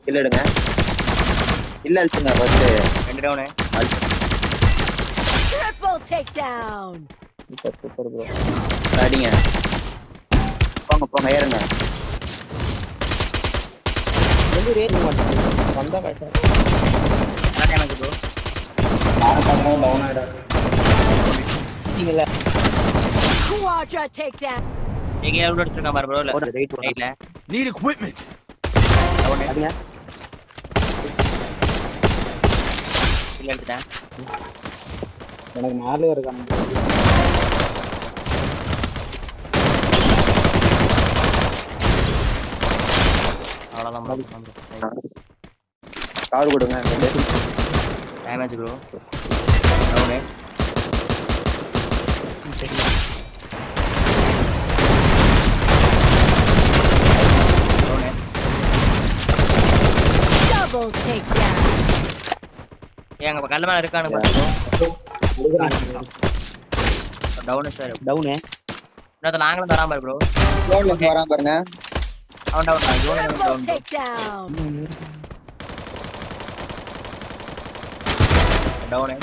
Kill எடுங்க. இல்ல அழிச்சுங்க first. 2 down. Triple takedown. Super bro. அடிங்க. போங்க ஏறுங்க. வந்து ரேட் மாட்டேன் வந்தா கரெக்டா எனக்கு ப்ரோ நான் பக்கம் டவுன் ஆயிடாரு நீங்கல Quadra takedown. நீங்க எவ்வளவு எடுத்துருக்க பாரு ப்ரோ. ரைட்ல Need equipment. டவுன். அடிங்க. இல்ல எடுத்துட்டேன். எனக்கு 4 இருக்காங்க. அவ்வளவுதான் ப்ரோ. கார் கொடுங்க. Damage bro. Down. Double takedown. ஏங்க கல்ல மேல இருக்கானு பாருங்க. Down sir. டவுன். இன்னொரு நாங்களும் தராம பாரு ப்ரோ. ரோட்ல வராம பாருங்க. அவன் down. Triple down. takedown. Down.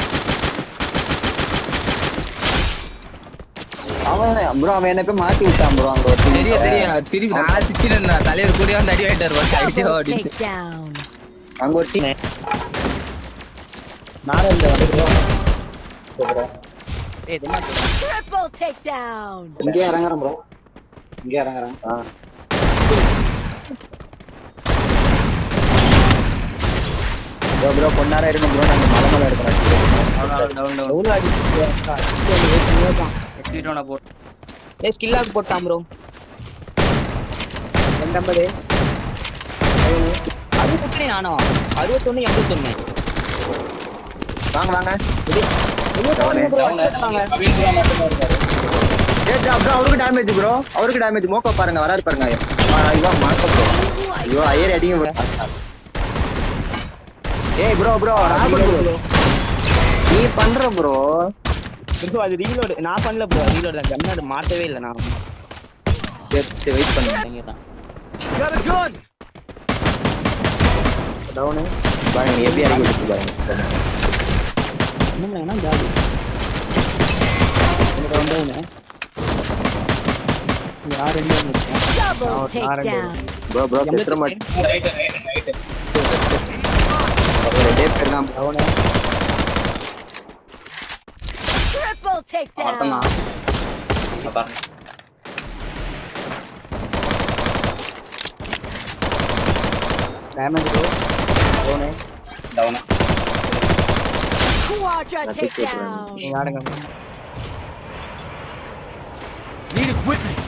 அவன் என்ன போய் மாத்தி விட்டான் ப்ரோ அங்க ஒரு தெரியும் திருப்பி நான் சிச்சிரேன் தலைவர் கூட வந்து அடி வாங்கிட்டாரு Double ஓடி takedown. அங்க ஒரு டீம். நானே இந்த வந்து ப்ரோ ஏய் என்ன ப்ரோ? Triple takedown. இங்கே இறங்குறேன் ப்ரோ. இங்கே இறங்குறேன். ப்ரோ பொண்ணாரா இருக்கும் ப்ரோ. நாங்க மலை எடுக்கிறோம். Down down down. டவுன் அடி எக்ஸிட் ஆன போ. ஏய் ஸ்கில் போட்டான் ப்ரோ. 250 61 நானோ 61 81 வாங்க வாங்க. அவருக்கு டேமேஜ் ப்ரோ. அவருக்கு டேமேஜ். மோக்க பாருங்க வராரு பாருங்க. ஐயோ மாக்க ப்ரோ. ஐயோ ஐயர் அடிங்க ப்ரோ. ஏய் ப்ரோ நீ பண்ற ப்ரோ. ப்ரோ அது ரீலோட் நான் பண்ணல ப்ரோ. ரீலோட் தான் கண்ணாடி மாத்தவே இல்ல நான். சரி வெயிட் பண்ணுங்க. தான் Got a gun. டவுன். பாருங்க எப்படி இறங்கி விட்டு பாருங்க. என்னன்னா ஜாலி. டவுன். யார் என்ன Double takedown. ப்ரோ பெட்ர மாட். ரைட். ரெண்டே பேர் தான் டவுன். Triple takedown. அதான் damage bro. Down. Quadra takedown. நீங்க ஆடுங்க. Need equipment.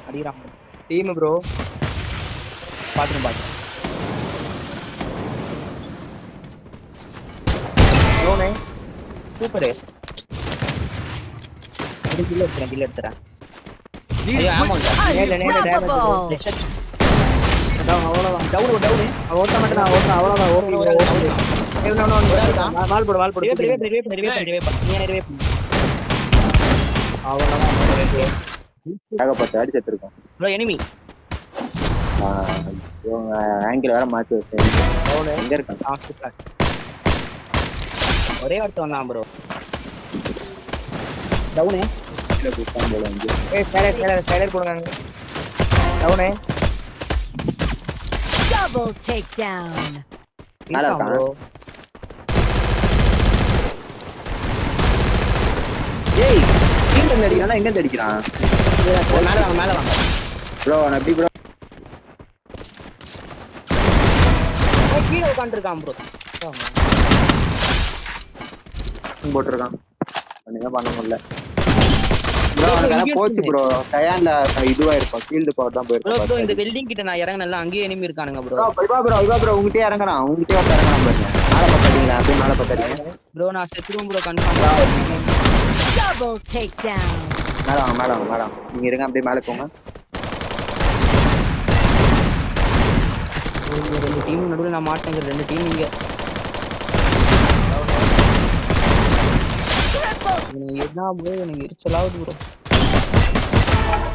அடிறான் டீம் ப்ரோ. பாத்துங்க டவுன். சூப்பர். கில் எடுத்துறேன். Need ஐயோ ஆமா equipment. நேல டேமேஜ். டவுன் அவ்வளவுதான். டவுன் ஓட்ட மாட்டேன் நான் ஓட்ட அவ்வளவுதான். ஓகே வால் போடு ரிவே அவ்வளவுதான். ஏகப்பட்ட அடி செத்துருக்கோம் ப்ரோ எனிமி இவங்க ஆங்கிள் வேற மாத்தி வச்சேன். எங்க இருக்காங்க? ஒரே ஒருத்தர் வந்தான் ப்ரோ. டவுனு போல வந்து ஸ்கைலர் போடுங்க. Down Double takedown. மேல இருக்கான் ப்ரோ. ஏய் கீழ இருந்து அடிக்கிறானா எங்க இருந்து அடிக்கிறான்? மேல வாங்க ப்ரோ நான் எப்படி ப்ரோ கீழே உட்காந்துருக்கான் ப்ரோ. போட்டிருக்கான். ஒண்ணுமே பண்ண முடியல ப்ரோ. அவனுக்கு போச்சு ப்ரோ. கயான்ல இதுவா இருப்பான். ஃபீல்டு பவர் தான் ப்ரோ ப்ரோ இந்த போயிருப்பான். பில்டிங் கிட்ட நான் இறங்கினல அங்கேயே எனிமி இருக்கானுங்க ப்ரோ. ப்ரோ உங்ககிட்டே இறங்குறான். உங்ககிட்டே வந்து இறங்குறான் பாருங்க. மேல பத்தாதீங்களா? அப்படியே மேல பத்தாதீங்க. ப்ரோ நான் செத்துருவேன் ப்ரோ கன்ஃபார்ம். Double takedown. மேல வாங்க. நீங்க இருங்க அப்படியே மேல போங்க. ரெண்டு டீம் நடுவில் நான் மாட்டேங்க. ரெண்டு டீம் இங்க என்ன ப்ரோ எனக்கு எரிச்சலாவது ப்ரோ.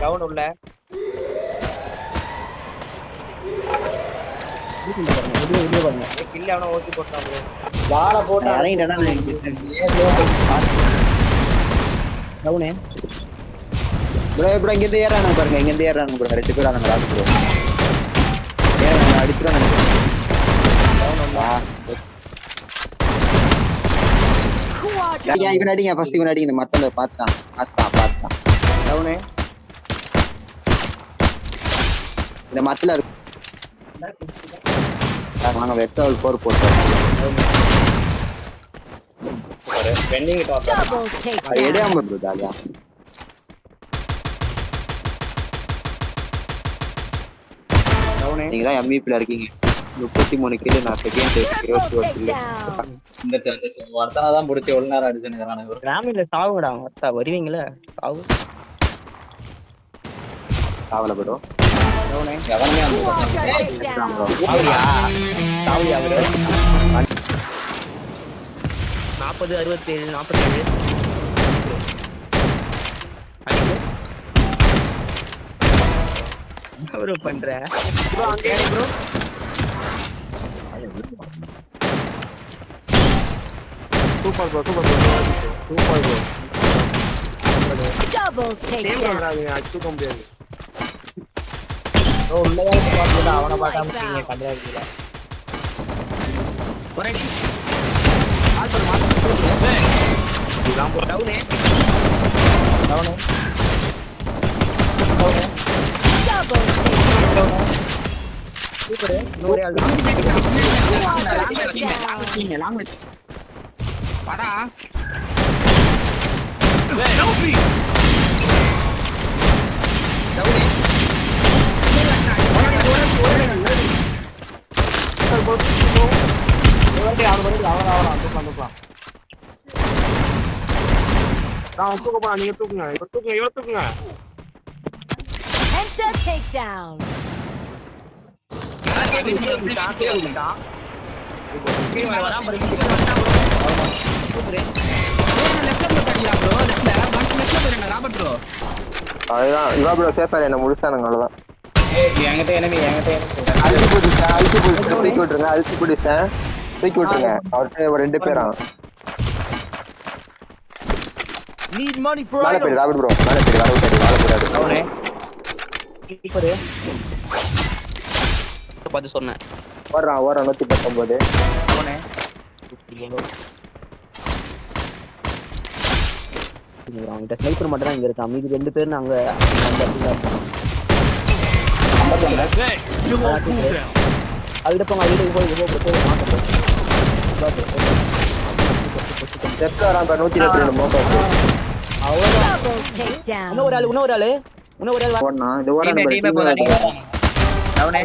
டவுன் உள்ள வெளியே பாருங்க கில்ல அவன ஓசி போட்டான் bro. வாழ போட்டு இறங்கிட்டேன்னா டவுனே ப்ரோ ப்ரோ இங்க இருந்து ஏறானுங்க பாருங்க, இங்க இருந்து ஏறானுங்க ப்ரோ, 2 பேர் ஆனாங்க ராஜ் ப்ரோ. ஏறானுங்க அடிச்சுறானுங்க. Quadra. இவன் அடிங்க ஃபர்ஸ்ட், இவன் அடிங்க. இந்த மத்தல பாத்துட்டான். டவுனே இந்த மத்தல இருக்கு. நாங்க வெட்டல் 4 போட்டோம். பெண்டிங் கிட்ட வந்து Double takedown. எடையாம ப்ரோ ஜாலியா. டவுனே நீங்க தான் MVP ல இருக்கீங்க. 33 கிலோ, நான் செகண்ட் Triple 21 கிலோ. takedown. இந்த ஒருத்தனை தான் பிடிச்சி எவ்வளவு நேரம் அடிச்சுன்னு ஒரு கிராமில சாவுடா மொத்தா வருவீங்களா சாவு. சாவல ப்ரோ. டவுனே எவனே அந்த Quadra takedown. சாவுயா சாவியா அவரு 40 67 47 அடிக்கு ப்ரோ பண்ற ப்ரோ அங்கே bro super bro Double takedown. அடிச்சுக்க முடியாது ப்ரோ உள்ளவே பாத்துடா அவன பார்க்காம இருக்கீங்க கண்டறதுல ஒரேடி ஆல்பர் மாத்து இதான் போடவுனே டவுனே Double takedown. சூப்பர் நூறே ஆள் Quadra takedown. வரா Help me! டவுனே Penta takedown. அதுதான் இவா ப்ரோ சேஃபார் என்ன முடிச்சானுங்க. அவ்வளவுதான். என்கிட்ட enemy அழுத்தி பிடிச்சிட்டேன், தூக்கி விட்டுருங்க. அழுத்தி பிடிச்சிட்டேன், தூக்கி விட்டுருங்க. அவர்கிட்ட ஒரு 2 பேரா. Need money for மேல idol. போயிடு ராபர்ட் ப்ரோ, மேல போயிடு வாழ போறாரு. டவுனே சூப்பர் பார்த்து சொன்னேன் ஓடுறான் 119. டவுனே அவன்கிட்ட ஸ்னைப்பர் மட்டும் தான் இங்க இருக்கான். மீதி 2 பேர் நாங்க அந்த இடத்துல இருக்கோம். Thanks. Still on cooldown. அதுல போங்க அதுல போய் மாட்டோம். லெஃப்ட்ல வரான் பாரு 122 மோட்டோ. அவ்வளவுதான். Double takedown. இன்னொரு ஆள் ஓடுனா இது ஓடுறான் டீமே பாரு. போகாதீங்க டவுனே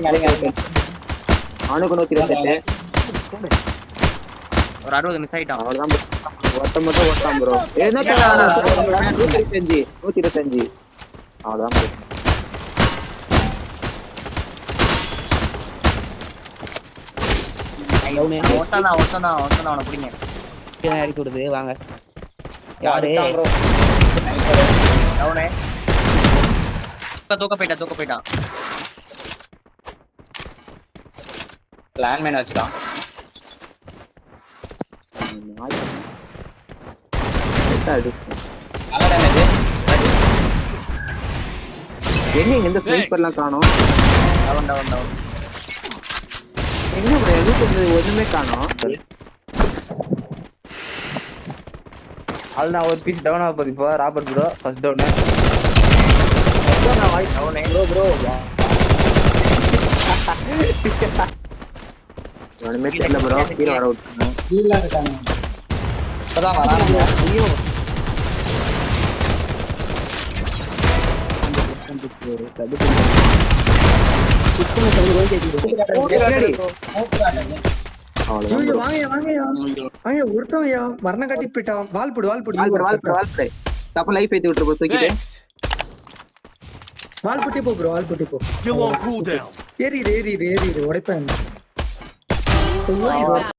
அவனுக்கு 128. ஒரு 60 மிஸ் ஆயிட்டான் அவ்வளவுதான் bro. ஒருத்த மட்டும் ஓட்டான் ப்ரோ. என்ன 125 அவ்வளவுதான் bro. டவுனே ஒருத்தன் அவனை பிடிங்க இறக்கி விடுது வாங்க. யாரு டவுனே தூக்க போயிட்டான் லேண்ட்மேன் வச்சுட்டான். நல்ல டேமேஜ். எங்க இந்த ஸ்னைப்பர்லாம் காணோம். டவுன் எங்க ப்ரோ எதுக்கு ஒண்ணுமே காணோம். அதுதான் ஒரு பீஸ் டவுன் ஆக போகுது இப்போ. Robert bro first down. டவுனே ப்ரோ ஒண்ணுமே தெரியல ப்ரோ. கீழ வர விட்டுருங்க. கீழே இருக்காங்க. இப்பதான் வராங்க. ஐயோ மரணம் கட்டி போயிட்டான். வாழ்புடு தப்ப லைஃப் ஏத்தி விட்டுரு bro, தூக்கிட்டு. Thanks. வாழ்புட்டி போ ப்ரோ, வாழ்புட்டி போ. Still on cooldown. ஏறிடு உடைப்பேன். Wipe out.